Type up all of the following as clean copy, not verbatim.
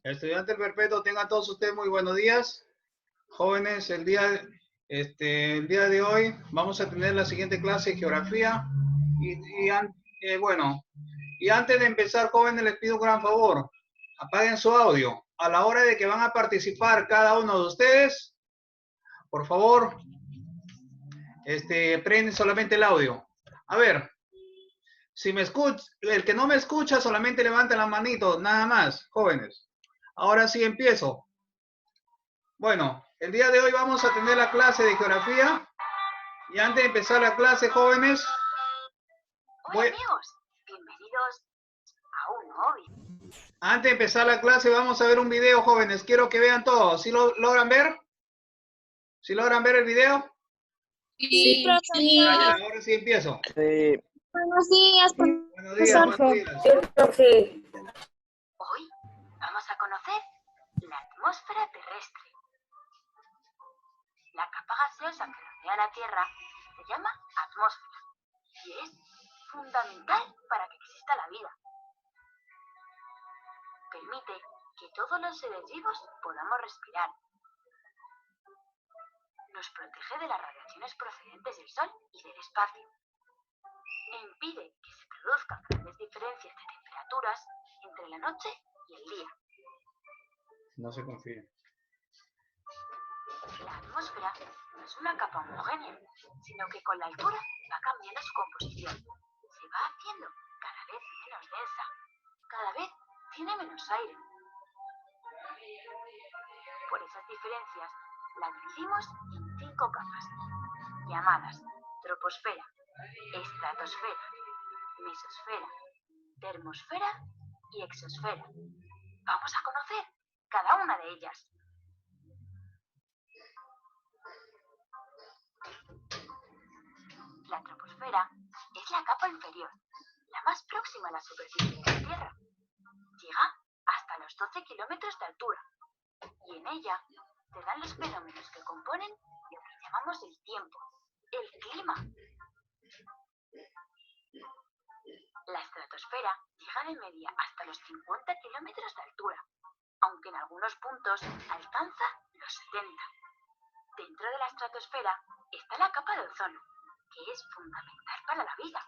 Estudiante perpetuo, tengan todos ustedes muy buenos días. Jóvenes, el día de hoy vamos a tener la siguiente clase de geografía. Bueno, y antes de empezar, jóvenes, les pido un gran favor. Apaguen su audio. A la hora de que van a participar cada uno de ustedes, por favor, prenden solamente el audio. A ver, si me escucha, el que no me escucha solamente levanta la manito, nada más, jóvenes. Ahora sí empiezo. Bueno, el día de hoy vamos a tener la clase de geografía. Y antes de empezar la clase, jóvenes... Hola amigos, bienvenidos a un nuevo video. Antes de empezar la clase vamos a ver un video, jóvenes. Quiero que vean todos. ¿Sí lo logran ver? ¿Sí logran ver el video? Sí, Sí. Ahora sí empiezo. Sí. Buenos días, Buenos días, buenos días. Hoy vamos a conocer la atmósfera terrestre. La capa gaseosa que rodea la Tierra se llama atmósfera y es fundamental para que exista la vida. Permite que todos los seres vivos podamos respirar. Nos protege de las radiaciones procedentes del Sol y del espacio. E impide que se produzcan grandes diferencias de temperaturas entre la noche y el día. No se confíen. La atmósfera no es una capa homogénea, sino que con la altura va cambiando su composición. Se va haciendo cada vez menos densa, cada vez tiene menos aire. Por esas diferencias la dividimos en 5 capas, llamadas troposfera, estratosfera, mesosfera, termosfera y exosfera. Vamos a conocer cada una de ellas. La troposfera es la capa inferior, la más próxima a la superficie de la Tierra. Llega hasta los 12 kilómetros de altura y en ella se dan los fenómenos que componen lo que llamamos el tiempo, el clima. La estratosfera llega de media hasta los 50 kilómetros de altura, aunque en algunos puntos alcanza los 70. Dentro de la estratosfera está la capa de ozono, que es fundamental para la vida,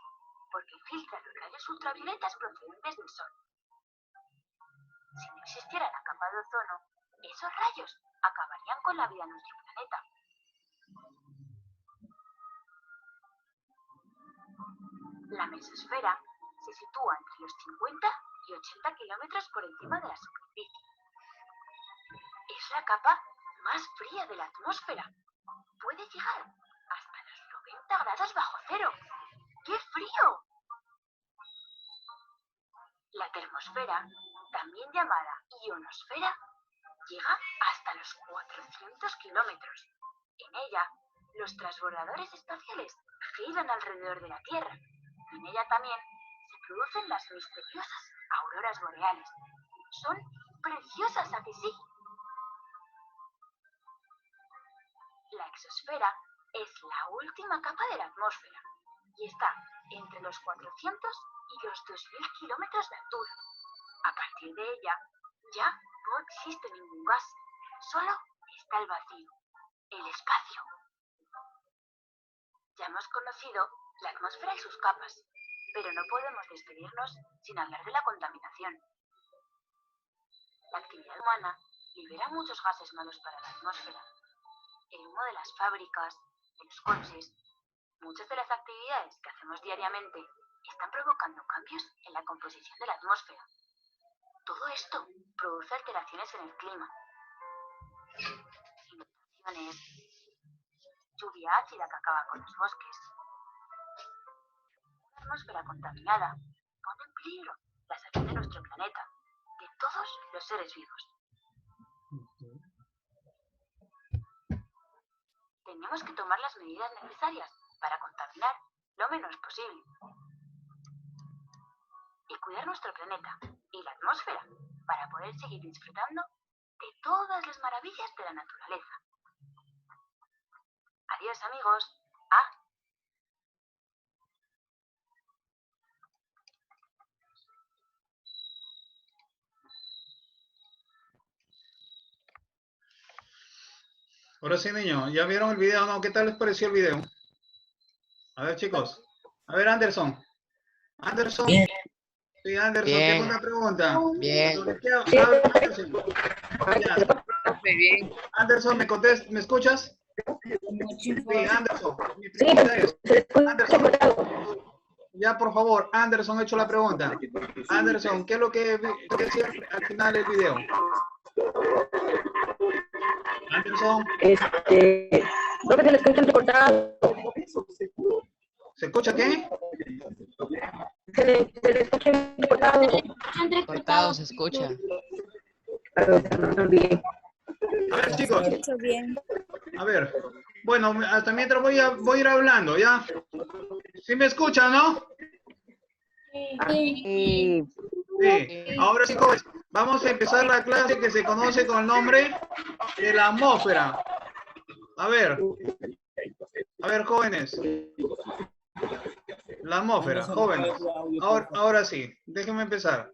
porque filtra los rayos ultravioletas procedentes del Sol. Si no existiera la capa de ozono, esos rayos acabarían con la vida en nuestro planeta. La mesosfera se sitúa entre los 50 y 80 kilómetros por encima de la superficie. Es la capa más fría de la atmósfera. Puede llegar hasta los 90 grados bajo cero. ¡Qué frío! La termosfera, también llamada ionosfera, llega hasta los 400 kilómetros. En ella, los transbordadores espaciales giran alrededor de la Tierra. En ella también se producen las misteriosas auroras boreales. Son preciosas, ¿a que sí? La exosfera es la última capa de la atmósfera y está entre los 400 y los 2000 kilómetros de altura. A partir de ella ya no existe ningún gas, solo está el vacío, el espacio. Ya hemos conocido la atmósfera y sus capas, pero no podemos despedirnos sin hablar de la contaminación. La actividad humana libera muchos gases malos para la atmósfera. El humo de las fábricas, de los coches, muchas de las actividades que hacemos diariamente están provocando cambios en la composición de la atmósfera. Todo esto produce alteraciones en el clima. Inundaciones, lluvia ácida que acaba con los bosques. Una atmósfera contaminada pone en peligro la salud de nuestro planeta, de todos los seres vivos. Tenemos que tomar las medidas necesarias para contaminar lo menos posible y cuidar nuestro planeta y la atmósfera para poder seguir disfrutando de todas las maravillas de la naturaleza. Adiós, amigos. Ahora sí, niños, ¿ya vieron el video? ¿No? ¿Qué tal les pareció el video? A ver, chicos. A ver, Anderson. Anderson. Bien. Sí, Anderson, tengo Bien, una pregunta. bien. ¿Sobre qué habla Anderson? Ya. Bien. Anderson, ¿me escuchas? Sí, Anderson. Mi Sí, pregunta es, se Anderson, ya por favor, Anderson ha hecho la pregunta. Anderson, ¿qué es lo que decía al final del video? Anderson, creo que se le escucha entrecortado. ¿se escucha qué? Se le escucha entrecortado. Cortado se escucha. No bien. A ver, chicos. A ver. Bueno, hasta mientras voy a ir hablando, ¿ya? ¿Sí me escuchan, no? Sí. Sí. Ahora sí, jóvenes, vamos a empezar la clase que se conoce con el nombre de la atmósfera. A ver, jóvenes. La atmósfera, jóvenes. Ahora sí, déjenme empezar.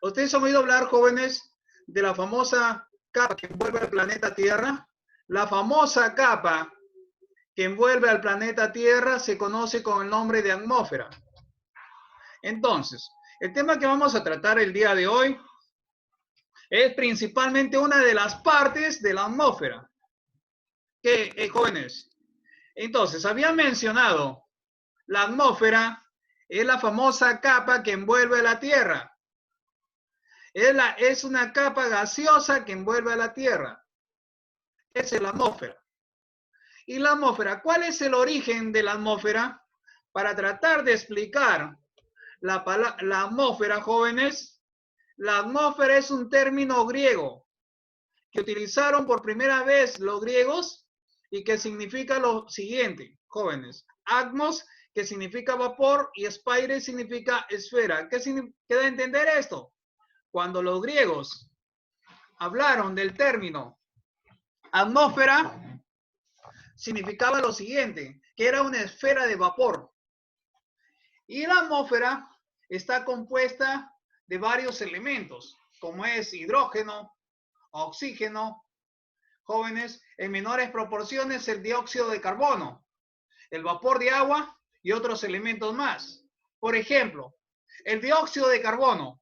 ¿Ustedes han oído hablar, jóvenes, de la famosa capa que envuelve al planeta Tierra? La famosa capa que envuelve al planeta Tierra se conoce con el nombre de atmósfera. Entonces, el tema que vamos a tratar el día de hoy es principalmente una de las partes de la atmósfera. ¿Qué, jóvenes? Entonces, había mencionado, la atmósfera es la famosa capa que envuelve a la Tierra. Es una capa gaseosa que envuelve a la Tierra. Esa es la atmósfera. Y la atmósfera, ¿cuál es el origen de la atmósfera? Para tratar de explicar la atmósfera, jóvenes, la atmósfera es un término griego que utilizaron por primera vez los griegos y que significa lo siguiente, jóvenes. Atmos, que significa vapor, y spaire significa esfera. ¿Qué da a entender esto? Cuando los griegos hablaron del término atmósfera, significaba lo siguiente, que era una esfera de vapor. Y la atmósfera está compuesta de varios elementos, como es hidrógeno, oxígeno, jóvenes, en menores proporciones el dióxido de carbono, el vapor de agua y otros elementos más. Por ejemplo, el dióxido de carbono.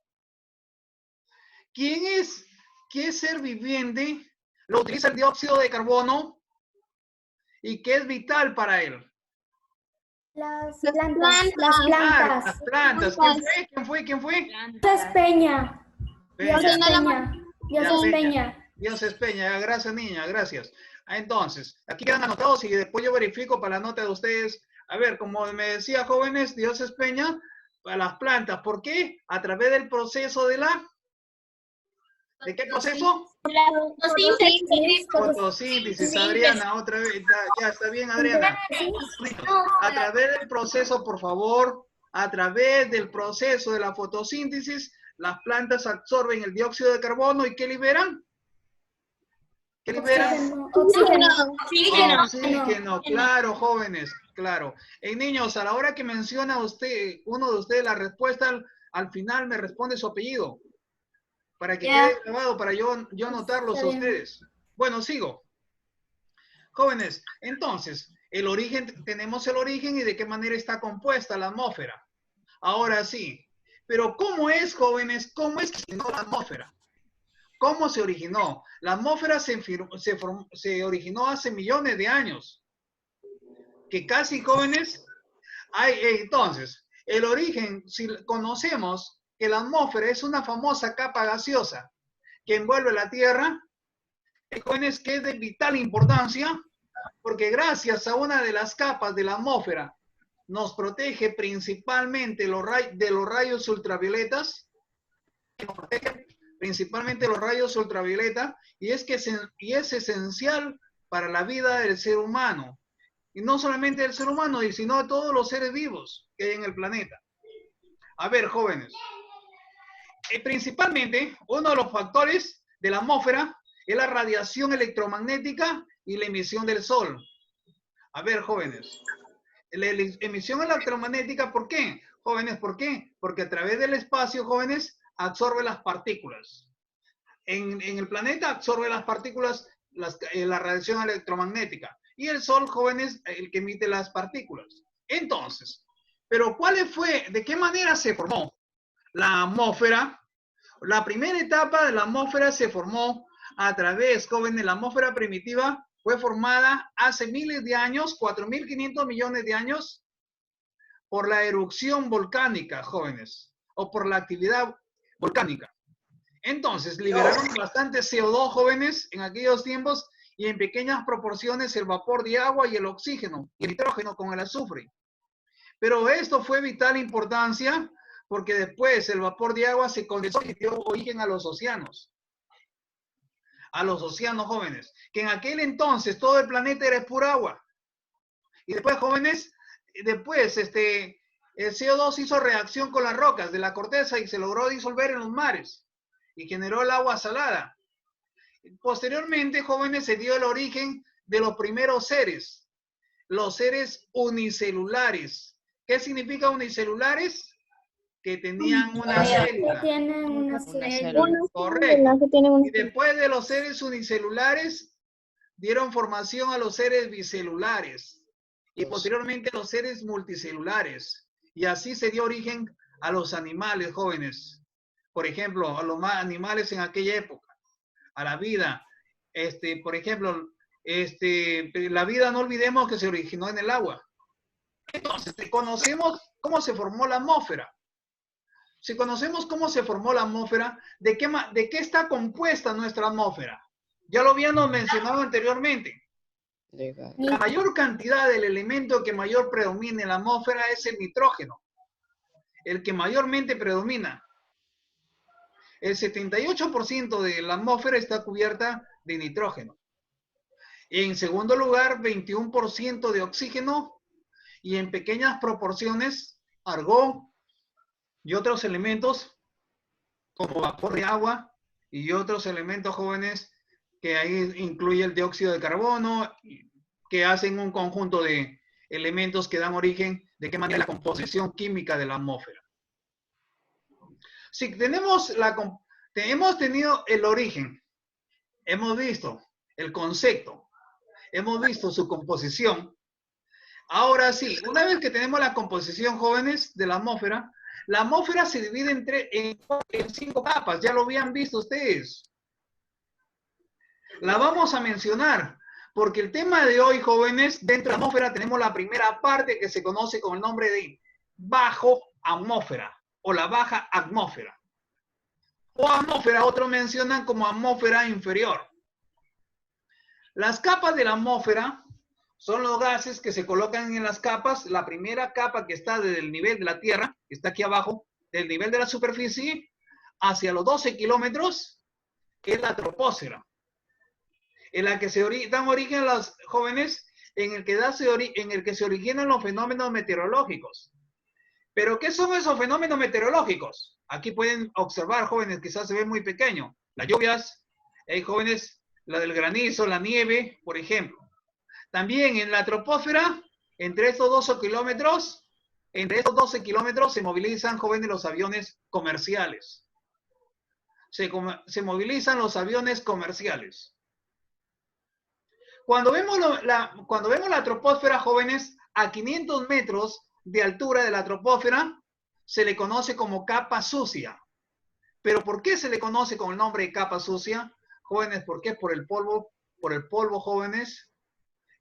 ¿Qué ser viviente lo utiliza el dióxido de carbono y qué es vital para él? Las plantas. Las plantas. ¿Quién fue? Dios Peña. Dios es Peña. Gracias, niña. Gracias. Entonces, aquí quedan anotados y después yo verifico para la nota de ustedes. A ver, como me decía, jóvenes, Dios es Peña para las plantas. ¿Por qué? A través del proceso de la... ¿De qué proceso? Fotosíntesis, Adriana, otra vez. Ya está bien, Adriana. A través del proceso, por favor, a través del proceso de la fotosíntesis, las plantas absorben el dióxido de carbono y ¿qué liberan? ¿Qué liberan? Oxígeno, claro, jóvenes, claro. Niños, a la hora que menciona usted, uno de ustedes la respuesta, al final me responde su apellido. Para que quede grabado, para yo anotarlos a ustedes. Bueno, sigo. Jóvenes, entonces, tenemos el origen y de qué manera está compuesta la atmósfera. Ahora sí, pero ¿cómo es, jóvenes? ¿Cómo es que se originó la atmósfera? ¿Cómo se originó? La atmósfera se originó hace millones de años. Que casi, jóvenes, entonces, el origen, si conocemos que la atmósfera es una famosa capa gaseosa que envuelve la Tierra, jóvenes, que es de vital importancia, porque gracias a una de las capas de la atmósfera nos protege principalmente de los rayos ultravioletas, y es esencial para la vida del ser humano, y no solamente del ser humano, sino de todos los seres vivos que hay en el planeta. A ver, jóvenes, principalmente uno de los factores de la atmósfera es la radiación electromagnética y la emisión del sol. A ver, jóvenes, la emisión electromagnética, ¿por qué? Jóvenes, ¿por qué? Porque a través del espacio, jóvenes, absorbe las partículas. En el planeta absorbe las partículas la radiación electromagnética. Y el Sol, jóvenes, el que emite las partículas. Entonces, pero ¿de qué manera se formó la atmósfera? La primera etapa de la atmósfera se formó a través, jóvenes, la atmósfera primitiva fue formada hace miles de años, 4.500 millones de años, por la erupción volcánica, jóvenes, o por la actividad volcánica. Entonces, liberaron bastante CO2, jóvenes, en aquellos tiempos, y en pequeñas proporciones el vapor de agua y el oxígeno, y el nitrógeno con el azufre. Pero esto fue de vital importancia porque después el vapor de agua se condensó y dio origen a los océanos. A los océanos, jóvenes, que en aquel entonces todo el planeta era pura agua. Y después, jóvenes, el CO2 hizo reacción con las rocas de la corteza y se logró disolver en los mares y generó el agua salada. Posteriormente, jóvenes, se dio el origen de los primeros seres, los seres unicelulares. ¿Qué significa unicelulares? Que tenían una célula. Que tienen una célula. Correcto. Y después de los seres unicelulares, dieron formación a los seres bicelulares y posteriormente los seres multicelulares. Y así se dio origen a los animales, jóvenes. Por ejemplo, a los animales en aquella época. A la vida. Por ejemplo, la vida, no olvidemos que se originó en el agua. Entonces, conocemos cómo se formó la atmósfera. Si conocemos cómo se formó la atmósfera, ¿de qué está compuesta nuestra atmósfera? Ya lo habíamos mencionado anteriormente. La mayor cantidad del elemento que mayor predomina en la atmósfera es el nitrógeno. El que mayormente predomina. El 78% de la atmósfera está cubierta de nitrógeno. En segundo lugar, 21% de oxígeno y en pequeñas proporciones, argón y otros elementos como vapor de agua y otros elementos, jóvenes, que ahí incluye el dióxido de carbono, que hacen un conjunto de elementos que dan origen de qué manera la composición química de la atmósfera. Si hemos tenido el origen, hemos visto el concepto, hemos visto su composición. Ahora sí, una vez que tenemos la composición, jóvenes, de la atmósfera se divide en 5 capas, ya lo habían visto ustedes. La vamos a mencionar, porque el tema de hoy, jóvenes, dentro de la atmósfera tenemos la primera parte que se conoce con el nombre de bajo atmósfera o la baja atmósfera. O atmósfera, otros mencionan como atmósfera inferior. Las capas de la atmósfera son los gases que se colocan en las capas. La primera capa que está desde el nivel de la Tierra, que está aquí abajo, del nivel de la superficie, hacia los 12 kilómetros, que es la troposfera. En la que dan origen a los jóvenes, en el que se originan los fenómenos meteorológicos. ¿Pero qué son esos fenómenos meteorológicos? Aquí pueden observar, jóvenes, quizás se ve muy pequeño. Las lluvias, jóvenes, la del granizo, la nieve, por ejemplo. También en la troposfera, entre estos 12 kilómetros se movilizan, jóvenes, los aviones comerciales. Se movilizan los aviones comerciales. Cuando vemos la troposfera, jóvenes, a 500 metros de altura de la troposfera, se le conoce como capa sucia. ¿Pero por qué se le conoce con el nombre de capa sucia? Jóvenes, ¿por qué? Por el polvo, jóvenes,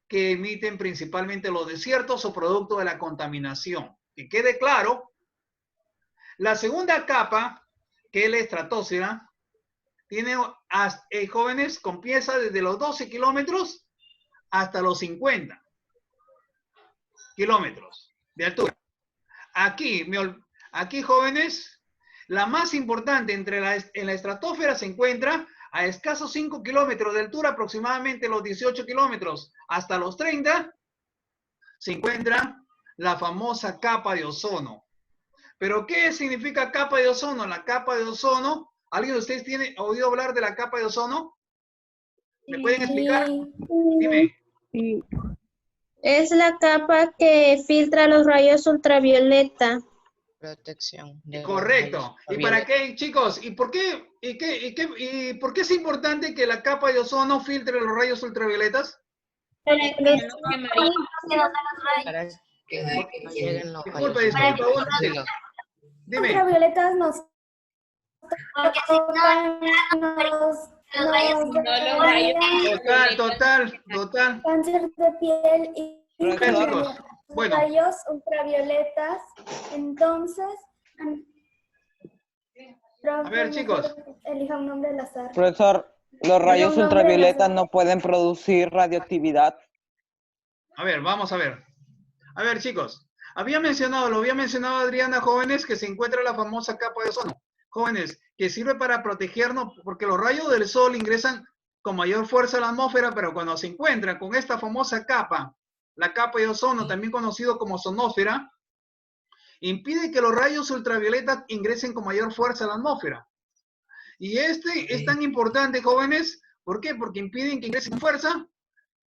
que emiten principalmente los desiertos o producto de la contaminación. Que quede claro, la segunda capa, que es la estratosfera, tiene, jóvenes, comienza desde los 12 kilómetros hasta los 50 kilómetros de altura. Aquí, jóvenes, la más importante en la estratosfera se encuentra a escasos 5 kilómetros de altura, aproximadamente los 18 kilómetros hasta los 30, se encuentra la famosa capa de ozono. ¿Pero qué significa capa de ozono? La capa de ozono, ¿alguien de ustedes tiene oído hablar de la capa de ozono? ¿Me pueden explicar? Dime. Es la capa que filtra los rayos ultravioleta. Protección. Correcto. ¿Y para qué, chicos? ¿Y por qué es importante que la capa de ozono filtre los rayos ultravioletas? Para que no lleguen los Disculpa, rayos disculpa. Dime. Ultravioletas nos Total. cáncer de piel y Bueno. rayos ultravioletas. Entonces, a ver, chicos. Elija un nombre al azar. Profesor, los rayos ultravioletas no pueden producir radioactividad. A ver, vamos a ver. A ver, chicos. Lo había mencionado Adriana, jóvenes, que se encuentra la famosa capa de ozono. Jóvenes, que sirve para protegernos, porque los rayos del sol ingresan con mayor fuerza a la atmósfera, pero cuando se encuentra con esta famosa capa, la capa de ozono, también conocido como ozonósfera, impide que los rayos ultravioletas ingresen con mayor fuerza a la atmósfera. Y es tan importante, jóvenes, ¿por qué? Porque impiden que ingresen con fuerza,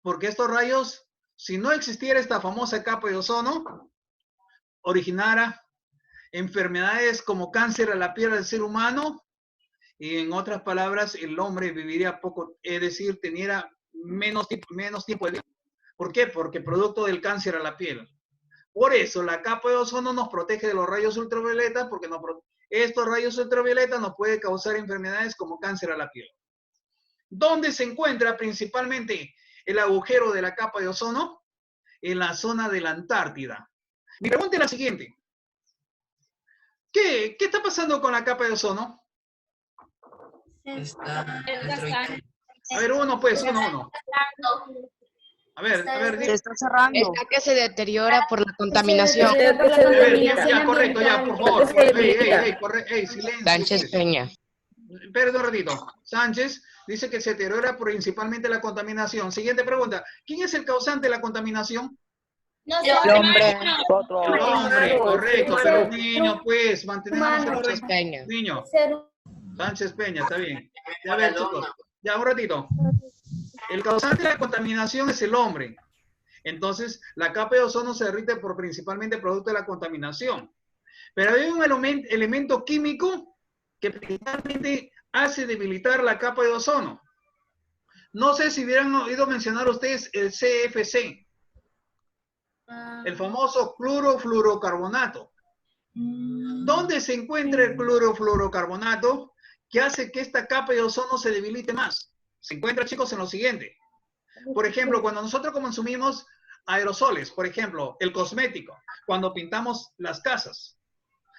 porque estos rayos, si no existiera esta famosa capa de ozono, originara enfermedades como cáncer a la piel del ser humano, y en otras palabras, el hombre viviría poco, es decir, tendría menos tiempo de vida. ¿Por qué? Porque producto del cáncer a la piel. Por eso la capa de ozono nos protege de los rayos ultravioletas, porque estos rayos ultravioletas nos pueden causar enfermedades como cáncer a la piel. ¿Dónde se encuentra principalmente el agujero de la capa de ozono? En la zona de la Antártida. Mi pregunta es la siguiente. ¿Qué está pasando con la capa de ozono? A ver, uno. A ver, se está cerrando. Está que se deteriora por la contaminación. Ya, correcto, ya, por favor. Silencio. Sánchez Peña. Perdón un ratito. Sánchez dice que se deteriora principalmente la contaminación. Siguiente pregunta. ¿Quién es el causante de la contaminación? El hombre. El hombre, correcto. Pero niño, pues, mantenemos el orden. Peña. Niño. Sánchez Peña, está bien. Ya ver, chicos. Ya, un ratito. El causante de la contaminación es el hombre. Entonces, la capa de ozono se derrite principalmente producto de la contaminación. Pero hay un elemento químico que principalmente hace debilitar la capa de ozono. No sé si hubieran oído mencionar ustedes el CFC. El famoso clorofluorocarbonato. ¿Dónde se encuentra el clorofluorocarbonato que hace que esta capa de ozono se debilite más? Se encuentra, chicos, en lo siguiente. Por ejemplo, cuando nosotros consumimos aerosoles, por ejemplo, el cosmético, cuando pintamos las casas,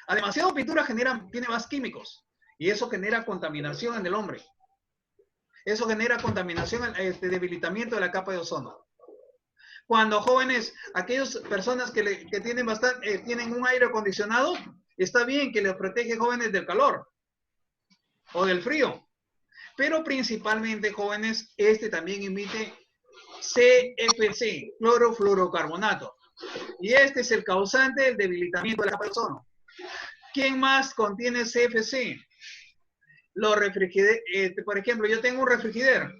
a demasiada pintura tiene más químicos y eso genera contaminación en el hombre. Eso genera contaminación, debilitamiento de la capa de ozono. Cuando jóvenes, aquellas personas que tienen un aire acondicionado, está bien que les protege jóvenes del calor o del frío. Pero principalmente, jóvenes, también emite CFC, clorofluorocarbonato. Y este es el causante del debilitamiento de la capa de ozono. ¿Quién más contiene CFC? Los refrigeradores. Por ejemplo, yo tengo un refrigerador.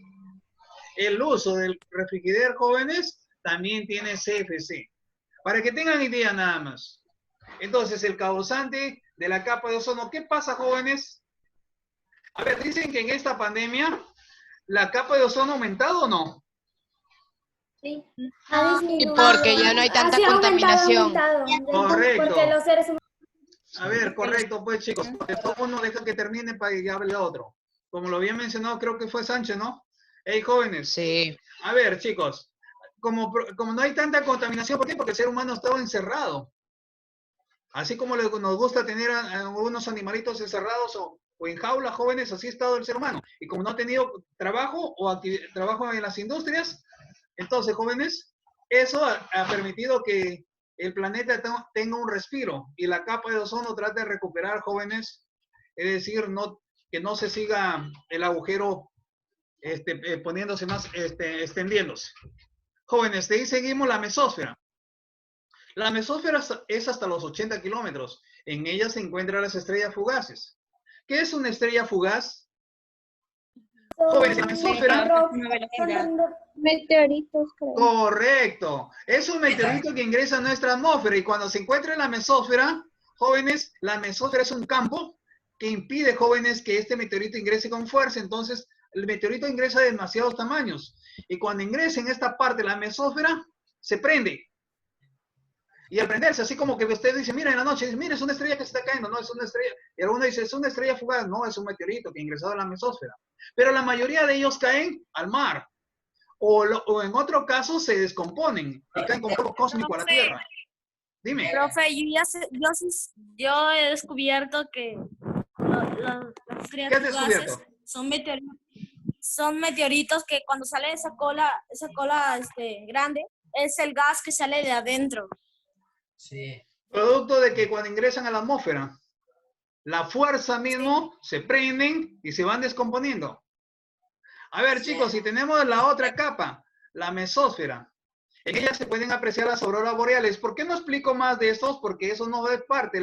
El uso del refrigerador, jóvenes, también tiene CFC. Para que tengan idea nada más. Entonces, el causante de la capa de ozono, ¿qué pasa, jóvenes? A ver, dicen que en esta pandemia, ¿la capa de ozono ha aumentado o no? Sí. Y porque ya no hay tanta contaminación. Correcto. Porque los seres humanos... A ver, correcto, pues, chicos. Porque todo uno deja que termine para que hable otro. Como lo había mencionado, creo que fue Sánchez, ¿no? Hey, jóvenes. Sí. A ver, chicos. Como no hay tanta contaminación, ¿por qué? Porque el ser humano estaba encerrado. Así como nos gusta tener a algunos animalitos encerrados o en jaulas, jóvenes, así ha estado el ser humano. Y como no ha tenido trabajo trabajo en las industrias, entonces, jóvenes, eso ha permitido que el planeta tenga un respiro y la capa de ozono trata de recuperar, jóvenes, es decir, que no se siga el agujero poniéndose más, extendiéndose. Jóvenes, de ahí seguimos la mesósfera. La mesósfera es hasta los 80 kilómetros. En ella se encuentran las estrellas fugaces. ¿Qué es una estrella fugaz? Jóvenes, la mesósfera. Meteoritos, creo. Correcto. Es un meteorito que ingresa a nuestra atmósfera y cuando se encuentra en la mesósfera, jóvenes, la mesósfera es un campo que impide, jóvenes, que este meteorito ingrese con fuerza. Entonces, el meteorito ingresa de demasiados tamaños. Y cuando ingresa en esta parte de la mesósfera, se prende. Y al prenderse, así como que usted dice, mira en la noche, dice, mira, es una estrella que se está cayendo, no, es una estrella. Y alguno dice, es una estrella fugaz, no, es un meteorito que ha ingresado a la mesósfera. Pero la mayoría de ellos caen al mar. O en otro caso se descomponen y caen como polvo cósmico a la Tierra. Dime. Profe, yo he descubierto que las ¿Qué estrellas has descubierto? fugaces son meteoritos que cuando sale esa cola grande, es el gas que sale de adentro. Sí. Producto de que cuando ingresan a la atmósfera, la fuerza mismo, se prenden y se van descomponiendo. A ver, chicos, si tenemos la otra capa, la mesósfera, en ella se pueden apreciar las auroras boreales. ¿Por qué no explico más de estos? Porque eso no es parte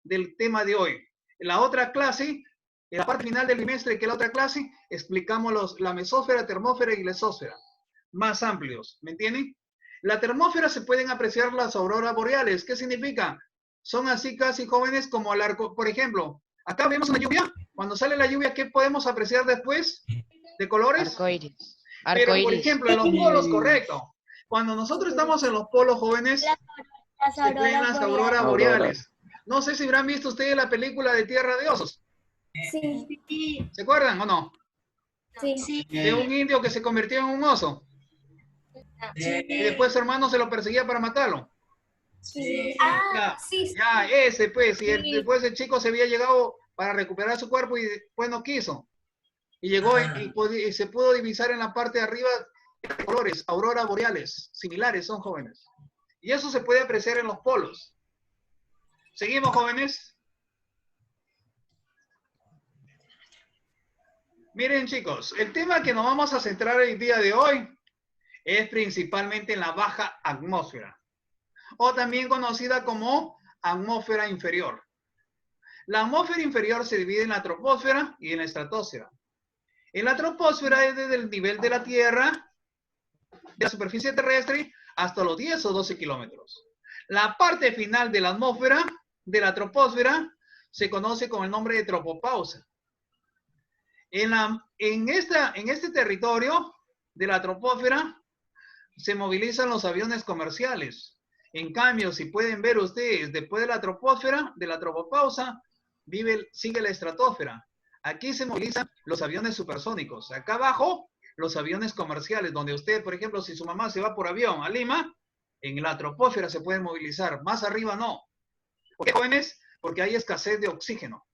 del tema de hoy. En la otra clase, en la parte final del trimestre, que es la otra clase, explicamos la mesósfera, termósfera y lesósfera. Más amplios, ¿me entienden? La termósfera se pueden apreciar las auroras boreales. ¿Qué significa? Son así casi jóvenes como el arco. Por ejemplo, acá vemos una lluvia. Cuando sale la lluvia, ¿qué podemos apreciar después? ¿De colores? Arcoíris. Pero, por Arcoíris. ejemplo, en los polos, correcto. Cuando nosotros estamos en los polos jóvenes, se ven las auroras boreales. No sé si habrán visto ustedes la película de Tierra de Osos. Sí, ¿Se acuerdan o no? sí. De un indio que se convirtió en un oso. Y después su hermano se lo perseguía para matarlo. Sí. Ya, Sí. ya, ese pues. Y Sí. después el chico se había llegado para recuperar su cuerpo y después no quiso. Y llegó y se pudo divisar en la parte de arriba colores, auroras boreales, similares, son jóvenes. Y eso se puede apreciar en los polos. ¿Seguimos, jóvenes? Miren, chicos, el tema que nos vamos a centrar el día de hoy es principalmente en la baja atmósfera, o también conocida como atmósfera inferior. La atmósfera inferior se divide en la troposfera y en la estratosfera. En la troposfera es desde el nivel de la Tierra, de la superficie terrestre, hasta los 10 o 12 kilómetros. La parte final de la atmósfera, de la troposfera, se conoce con el nombre de tropopausa. En este territorio de la troposfera se movilizan los aviones comerciales. En cambio, si pueden ver ustedes, después de la troposfera, de la tropopausa, sigue la estratosfera. Aquí se movilizan los aviones supersónicos. Acá abajo, los aviones comerciales, donde usted, por ejemplo, si su mamá se va por avión a Lima, en la troposfera se pueden movilizar. Más arriba no. ¿Por qué, jóvenes? Porque hay escasez de oxígeno.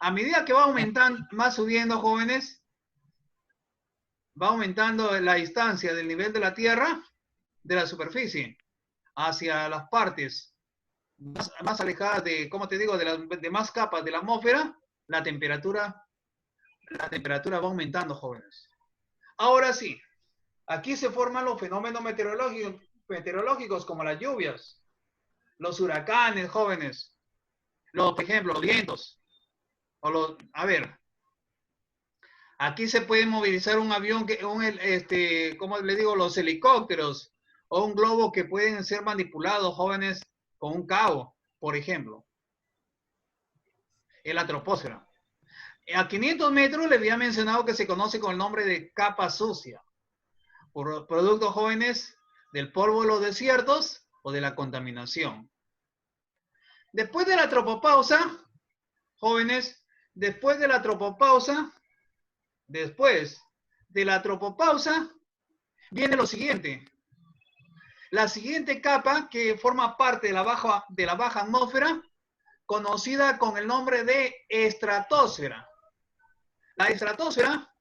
A medida que va aumentando, más subiendo, jóvenes, va aumentando la distancia del nivel de la Tierra, de la superficie, hacia las partes más alejadas de, ¿cómo te digo?, de más capas de la atmósfera, la temperatura va aumentando, jóvenes. Ahora sí, aquí se forman los fenómenos meteorológicos como las lluvias, los huracanes, jóvenes, por ejemplo, los vientos. A ver, aquí se puede movilizar un avión, ¿cómo le digo? Los helicópteros o un globo que pueden ser manipulados, jóvenes, con un cabo, por ejemplo, en la troposfera. A 500 metros le había mencionado que se conoce con el nombre de capa sucia, por productos, jóvenes, del polvo de los desiertos o de la contaminación. Después de la tropopausa, jóvenes, después de la tropopausa, viene lo siguiente. La siguiente capa que forma parte de la baja atmósfera, conocida con el nombre de estratosfera. La estratosfera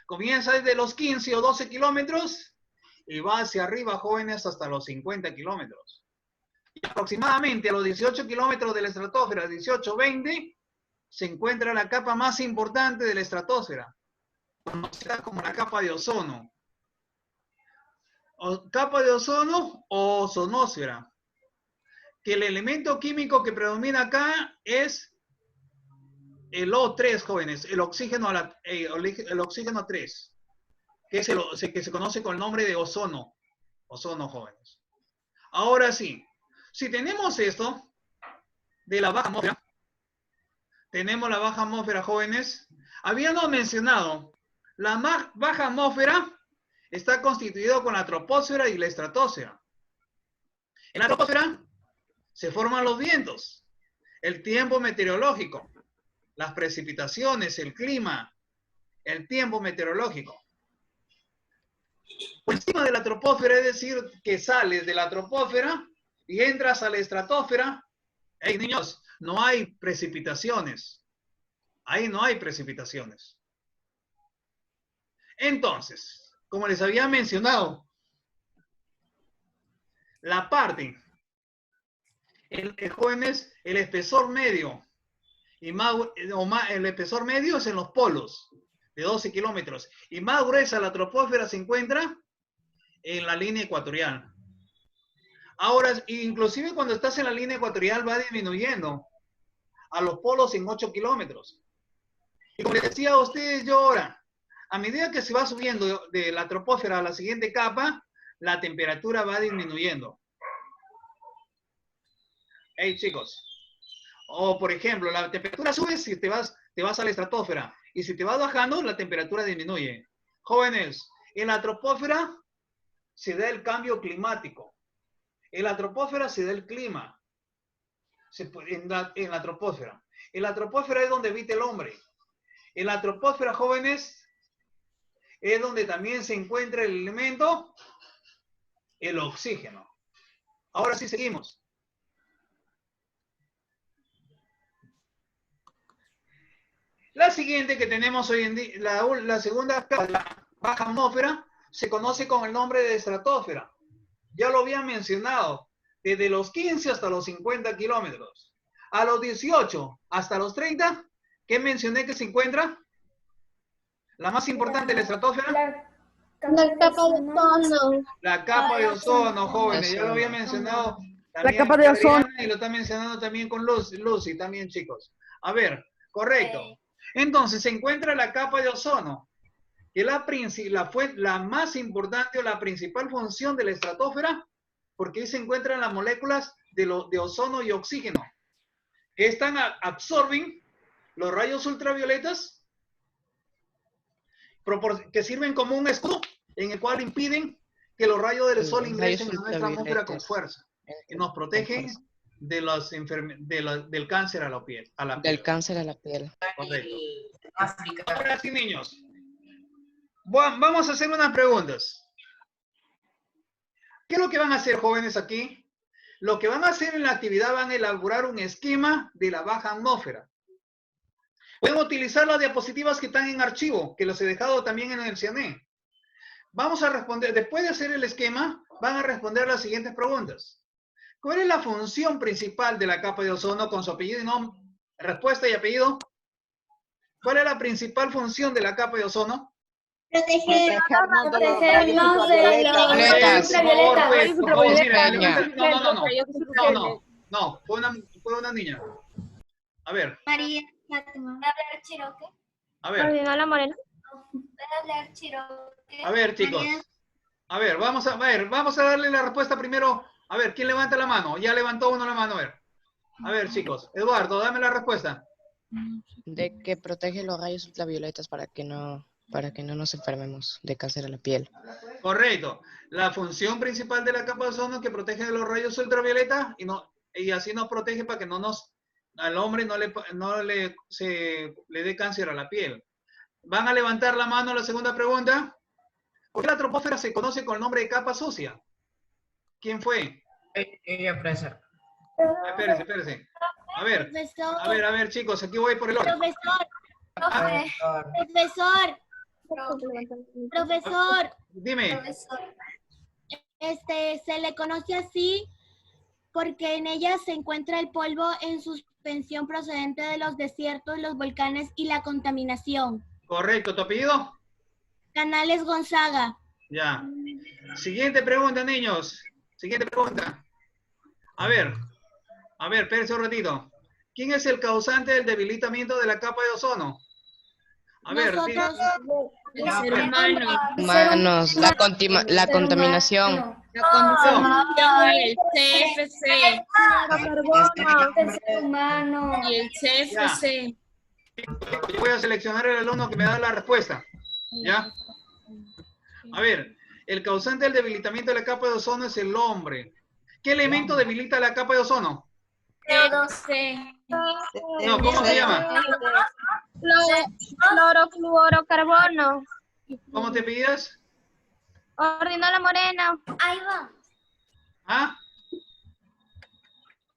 comienza desde los 15 o 12 kilómetros y va hacia arriba, jóvenes, hasta los 50 kilómetros. Y aproximadamente a los 18 kilómetros de la estratosfera, 18-20, se encuentra la capa más importante de la estratosfera, conocida como la capa de ozono. Capa de ozono o ozonosfera. Que el elemento químico que predomina acá es el O3, jóvenes, el oxígeno 3, que se conoce con el nombre de ozono, jóvenes. Ahora sí, si tenemos esto, de la baja atmósfera. Tenemos la baja atmósfera, jóvenes. Habíamos mencionado, la baja atmósfera está constituida con la troposfera y la estratosfera. En la troposfera se forman los vientos, el tiempo meteorológico, las precipitaciones, el clima, el tiempo meteorológico. Por encima de la troposfera, es decir, que sales de la troposfera y entras a la estratosfera. Hey, niños, no hay precipitaciones. Ahí no hay precipitaciones. Entonces, como les había mencionado, la parte, jóvenes, el espesor medio, y el espesor medio es en los polos, de 12 kilómetros, y más gruesa la troposfera se encuentra en la línea ecuatorial. Ahora, inclusive cuando estás en la línea ecuatorial va disminuyendo a los polos en 8 kilómetros. Y como les decía a ustedes yo ahora, a medida que se va subiendo de la troposfera a la siguiente capa, la temperatura va disminuyendo. Hey, chicos. O, por ejemplo, la temperatura sube si te vas a la estratosfera. Y si te vas bajando, la temperatura disminuye. Jóvenes, en la troposfera se da el cambio climático. En la troposfera se da el clima. En la troposfera. En la troposfera es donde habita el hombre. En la troposfera, jóvenes, es donde también se encuentra el elemento, el oxígeno. Ahora sí seguimos. La siguiente que tenemos hoy en día, la segunda capa, la baja atmósfera, se conoce con el nombre de estratosfera. Ya lo había mencionado, desde los 15 hasta los 50 kilómetros. A los 18 hasta los 30, ¿qué mencioné que se encuentra? La más importante, la estratosfera. La capa de ozono. La capa de ozono, jóvenes, ya lo había mencionado. La capa de ozono. Y lo está mencionando también con Lucy, también, chicos. A ver, correcto. Entonces, se encuentra la capa de ozono, que es la más importante o la principal función de la estratosfera, porque ahí se encuentran las moléculas de ozono y oxígeno, que absorben los rayos ultravioletas, que sirven como un escudo en el cual impiden que los rayos del sol ingresen a nuestra atmósfera con fuerza y nos protegen del cáncer a la piel. Del cáncer a la piel. Correcto. Ahora sí, niños. Vamos a hacer unas preguntas. ¿Qué es lo que van a hacer, jóvenes, aquí? Lo que van a hacer en la actividad, van a elaborar un esquema de la baja atmósfera. Pueden utilizar las diapositivas que están en archivo, que los he dejado también en el CIANE. Vamos a responder, después de hacer el esquema, van a responder las siguientes preguntas. ¿Cuál es la función principal de la capa de ozono con su apellido y nombre? Respuesta y apellido. ¿Cuál es la principal función de la capa de ozono? Protegernos de los rayos ultravioletas. No, fue una niña. A ver. María Fátima. ¿Hablar Chiroque? A ver. Hola, Morena. ¿Hablar Chiroque? A ver, chicos. A ver, vamos a darle la respuesta primero. A ver, ¿quién levanta la mano? Ya levantó uno la mano, a ver, chicos. Eduardo, dame la respuesta. De que protege los rayos ultravioletas para que no nos enfermemos de cáncer a la piel. Correcto. La función principal de la capa de ozono es que protege de los rayos ultravioleta y así nos protege para que al hombre no le dé cáncer a la piel. ¿Van a levantar la mano la segunda pregunta? ¿Por qué la troposfera se conoce con el nombre de capa sucia? ¿Quién fue? Ella, profesor. Espérese. A ver, chicos, aquí voy por el orden. Profesor. Dime. Se le conoce así porque en ella se encuentra el polvo en suspensión procedente de los desiertos, los volcanes y la contaminación. Correcto, ¿tu apellido? Canales Gonzaga. Ya. Siguiente pregunta, niños. Siguiente pregunta. A ver, espérense un ratito. ¿Quién es el causante del debilitamiento de la capa de ozono? A ver, Nosotros, Humanos, la contaminación. La contaminación, el CFC El ser humano. y el CFC. Yo voy a seleccionar el alumno que me da la respuesta. ¿Ya? A ver, el causante del debilitamiento de la capa de ozono es el hombre. ¿Qué elemento debilita la capa de ozono? No, ¿cómo se llama? Clorofluorocarbono. ¿Cómo te pides? Ordinola Moreno. Ahí va. ¿Ah?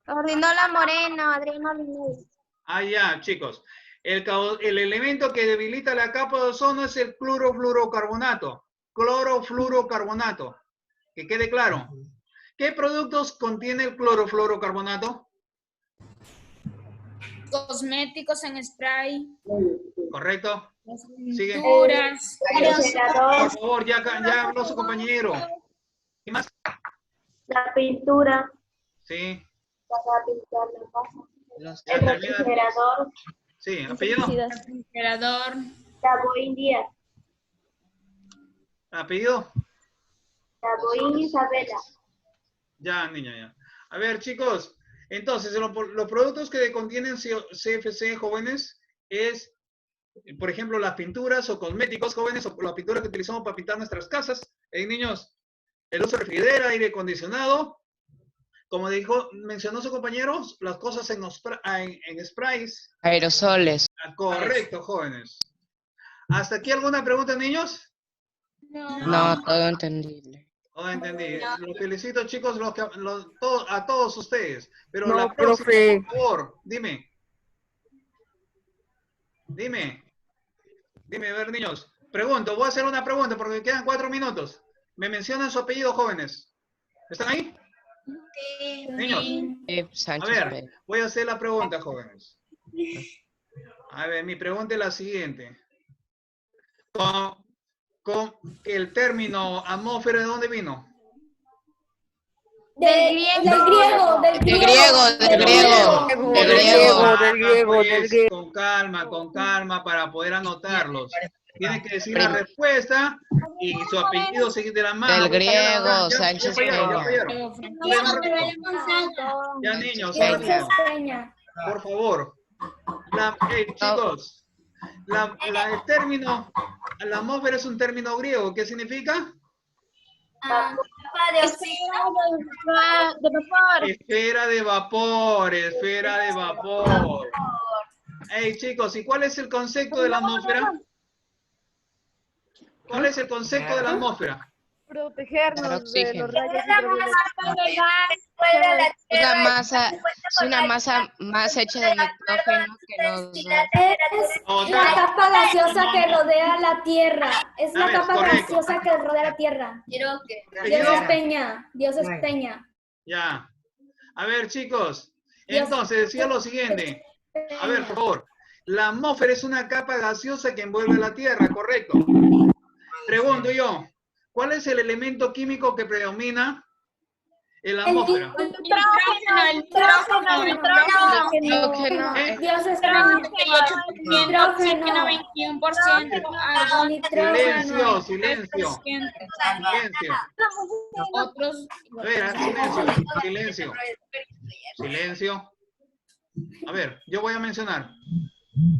Ordinola Moreno, Adriana Linés. Ah, ya, chicos. El elemento que debilita la capa de ozono es el clorofluorocarbonato. Clorofluorocarbonato. Que quede claro. ¿Qué productos contiene el clorofluorocarbonato? Cosméticos en spray. ¿Correcto? Sigue. Pinturas. Por favor, ya habló su compañero. ¿Qué más? La pintura. Sí. Para pintar la casa. Ya El termina. refrigerador. Sí, apellido. Refrigerador. Taboín Díaz. Apellido. Taboín Isabela. Ya, niña, ya. A ver, chicos. Entonces, los productos que contienen CFC, jóvenes, es, por ejemplo, las pinturas o cosméticos, jóvenes, o la pintura que utilizamos para pintar nuestras casas. Niños, el uso de refrigerador, aire acondicionado. Como mencionó su compañero, las cosas en sprays. Aerosoles. Correcto, jóvenes. ¿Hasta aquí alguna pregunta, niños? No, todo entendible. Oh, entendí. Los felicito, chicos, a todos ustedes. Pero No, la próxima, profe. por favor, dime. Dime, a ver, niños. Pregunto, voy a hacer una pregunta porque quedan 4 minutos. ¿Me mencionan su apellido, jóvenes? ¿Están ahí? Sí. Niños. A Sánchez ver, Pérez. voy a hacer la pregunta, jóvenes. A ver, mi pregunta es la siguiente. Con el término atmósfera, ¿de dónde vino? Del griego. Del griego. Pues, con calma, para poder anotarlos. Tienen que decir la respuesta y su apellido seguir de la mano. Del griego, Ya Sánchez fallaron. Ya, niños, un ratito. Por favor. Chicos, el término, la atmósfera es un término griego. ¿Qué significa? Esfera de vapor, esfera de vapor. Hey, chicos, ¿y cuál es el concepto de la atmósfera? ¿Cuál es el concepto de la atmósfera? Protegernos de los rayos Es una masa más hecha de nitrógeno que nos da. Es la capa gaseosa que rodea la Tierra. Es la capa correcto. gaseosa que rodea la Tierra. Dios es Peña. Dios es Peña. Ya. A ver, chicos. Entonces, decía lo siguiente. A ver, por favor. La atmósfera es una capa gaseosa que envuelve la Tierra, ¿correcto? Pregunto yo, ¿cuál es el elemento químico que predomina en la atmósfera? Nitrógeno. Dios es Peña. Nitrógeno, 21%, Silencio. otros. A ver, silencio. A ver, yo voy a mencionar.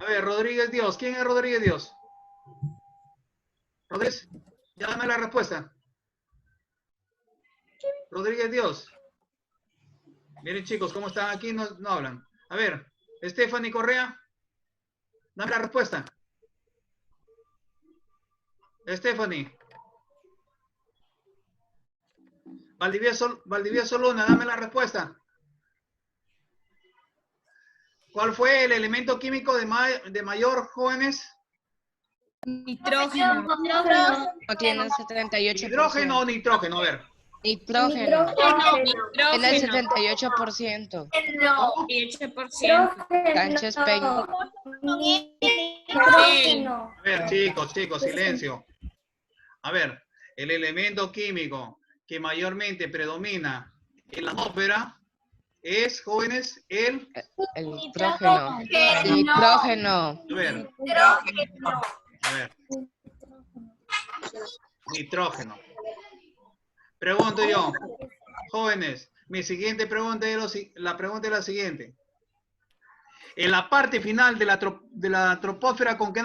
A ver, Rodríguez Dios. ¿Quién es Rodríguez Dios? Rodríguez, ya dame la respuesta. Rodríguez Dios. Miren, chicos, ¿cómo están aquí? No hablan. A ver, Stephanie Correa. Dame la respuesta. Stephanie. Valdivieso Luna, dame la respuesta. ¿Cuál fue el elemento químico de mayor, jóvenes? Nitrógeno. No tiene el 78%. ¿Hidrógeno o nitrógeno? A ver. Nitrógeno. Tiene el 78%. 8%. Sánchez Peña. A ver, chicos, silencio. A ver, el elemento químico que mayormente predomina en la atmósfera es, jóvenes, el nitrógeno. Nitrógeno. A ver. Nitrógeno. Pregunto yo, jóvenes, mi siguiente pregunta la pregunta es la siguiente. En la parte final de la troposfera, ¿con qué